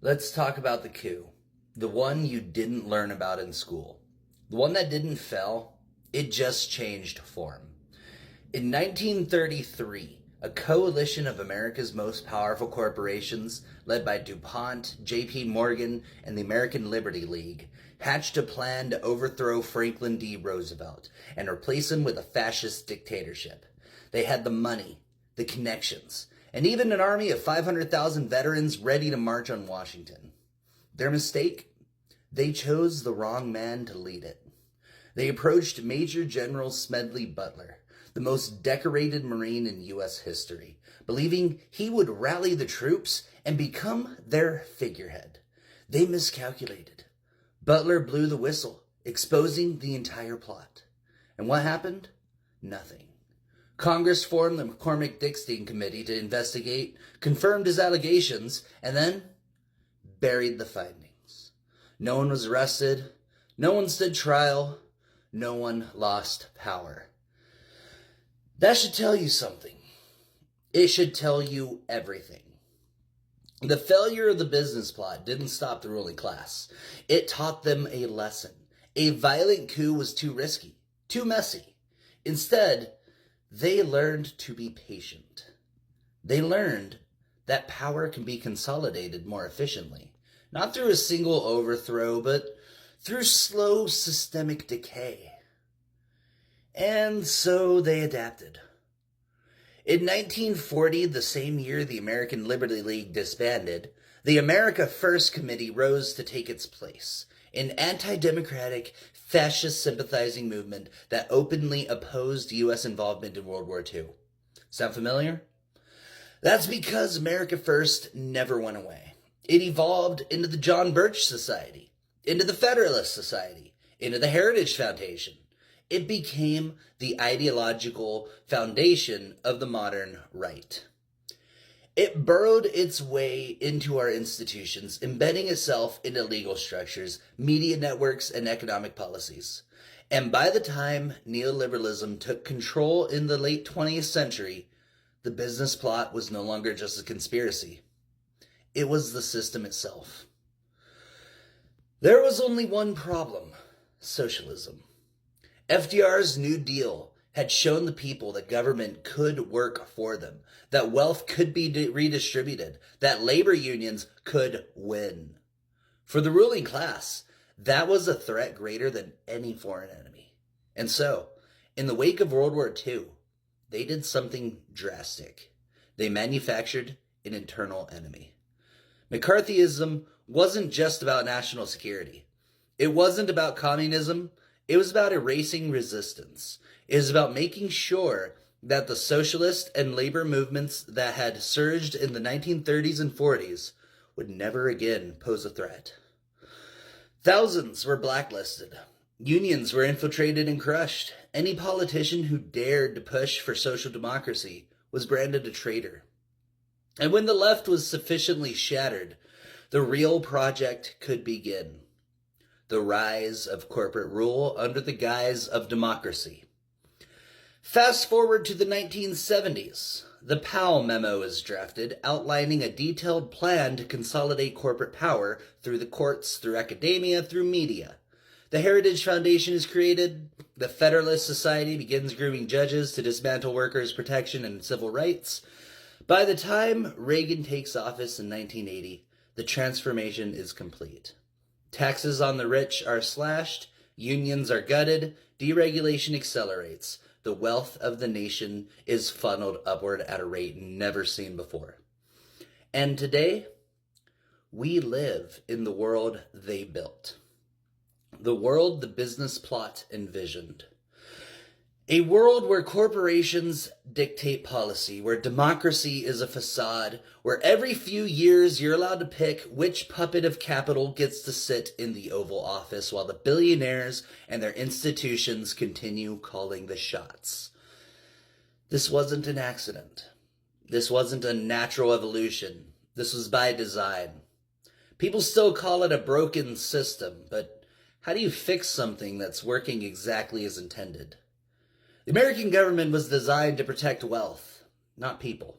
Let's talk about the coup. The one you didn't learn about in school. The one that didn't fail, it just changed form. In 1933, a coalition of America's most powerful corporations, led by DuPont, J.P. Morgan, and the American Liberty League, hatched a plan to overthrow Franklin D. Roosevelt and replace him with a fascist dictatorship. They had the money, the connections, and even an army of 500,000 veterans ready to march on Washington. Their mistake? They chose the wrong man to lead it. They approached Major General Smedley Butler, the most decorated Marine in U.S. history, believing he would rally the troops and become their figurehead. They miscalculated. Butler blew the whistle, exposing the entire plot. And what happened? Nothing. Congress formed the McCormick-Dickstein Committee to investigate, confirmed his allegations, and then buried the findings. No one was arrested. No one stood trial. No one lost power. That should tell you something. It should tell you everything. The failure of the business plot didn't stop the ruling class. It taught them a lesson. A violent coup was too risky, too messy. Instead, they learned to be patient. They learned that power can be consolidated more efficiently, not through a single overthrow, but through slow systemic decay. And so they adapted. In 1940, the same year the American Liberty League disbanded, the America First Committee rose to take its place, an anti-democratic, fascist sympathizing movement that openly opposed U.S. involvement in World War II. Sound familiar? That's because America First never went away. It evolved into the John Birch Society, into the Federalist Society, into the Heritage Foundation. It became the ideological foundation of the modern right. It burrowed its way into our institutions, embedding itself into legal structures, media networks, and economic policies. And by the time neoliberalism took control in the late 20th century, the business plot was no longer just a conspiracy. It was the system itself. There was only one problem: socialism. FDR's New Deal had shown the people that government could work for them, that wealth could be redistributed, that labor unions could win. For the ruling class, that was a threat greater than any foreign enemy. And so, in the wake of World War II, they did something drastic. They manufactured an internal enemy. McCarthyism wasn't just about national security. It wasn't about communism. It was about erasing resistance. It was about making sure that the socialist and labor movements that had surged in the 1930s and 40s would never again pose a threat. Thousands were blacklisted. Unions were infiltrated and crushed. Any politician who dared to push for social democracy was branded a traitor. And when the left was sufficiently shattered, the real project could begin. The rise of corporate rule under the guise of democracy. Fast forward to the 1970s. The Powell Memo is drafted, outlining a detailed plan to consolidate corporate power through the courts, through academia, through media. The Heritage Foundation is created. The Federalist Society begins grooming judges to dismantle workers' protection and civil rights. By the time Reagan takes office in 1980, the transformation is complete. Taxes on the rich are slashed, unions are gutted, deregulation accelerates. The wealth of the nation is funneled upward at a rate never seen before. And today, we live in the world they built. The world the business plot envisioned. A world where corporations dictate policy, where democracy is a facade, where every few years you're allowed to pick which puppet of capital gets to sit in the Oval Office while the billionaires and their institutions continue calling the shots. This wasn't an accident. This wasn't a natural evolution. This was by design. People still call it a broken system, but how do you fix something that's working exactly as intended? The American government was designed to protect wealth, not people.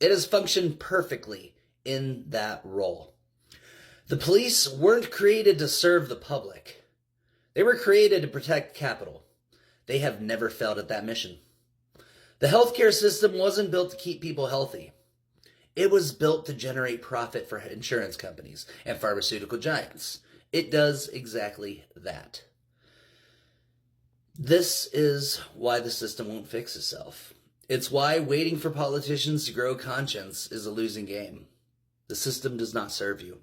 It has functioned perfectly in that role. The police weren't created to serve the public. They were created to protect capital. They have never failed at that mission. The healthcare system wasn't built to keep people healthy. It was built to generate profit for insurance companies and pharmaceutical giants. It does exactly that. This is why the system won't fix itself. It's why waiting for politicians to grow conscience is a losing game. The system does not serve you.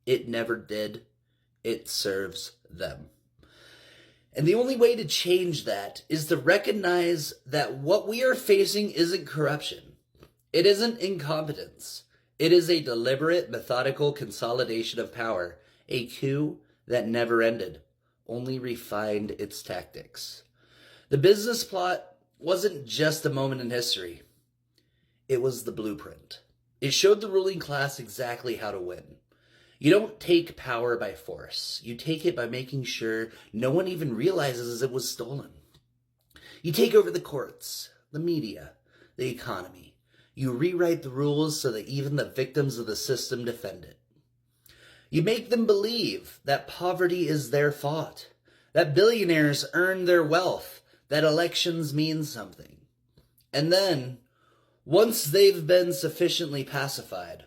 It never did. It serves them. And the only way to change that is to recognize that what we are facing isn't corruption. It isn't incompetence. It is a deliberate, methodical consolidation of power, a coup that never ended, only refined its tactics. The business plot wasn't just a moment in history. It was the blueprint. It showed the ruling class exactly how to win. You don't take power by force. You take it by making sure no one even realizes it was stolen. You take over the courts, the media, the economy. You rewrite the rules so that even the victims of the system defend it. You make them believe that poverty is their fault, that billionaires earn their wealth, that elections mean something. And then, once they've been sufficiently pacified,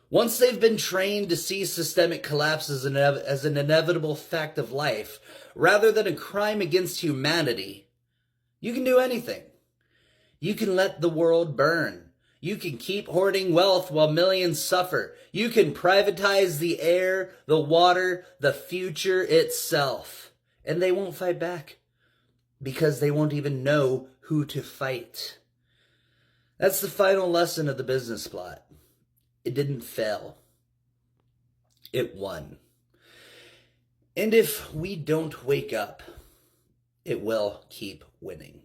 once they've been trained to see systemic collapse as an inevitable fact of life, rather than a crime against humanity, you can do anything. You can let the world burn. You can keep hoarding wealth while millions suffer. You can privatize the air, the water, the future itself. And they won't fight back because they won't even know who to fight. That's the final lesson of the business plot. It didn't fail. It won. And if we don't wake up, it will keep winning.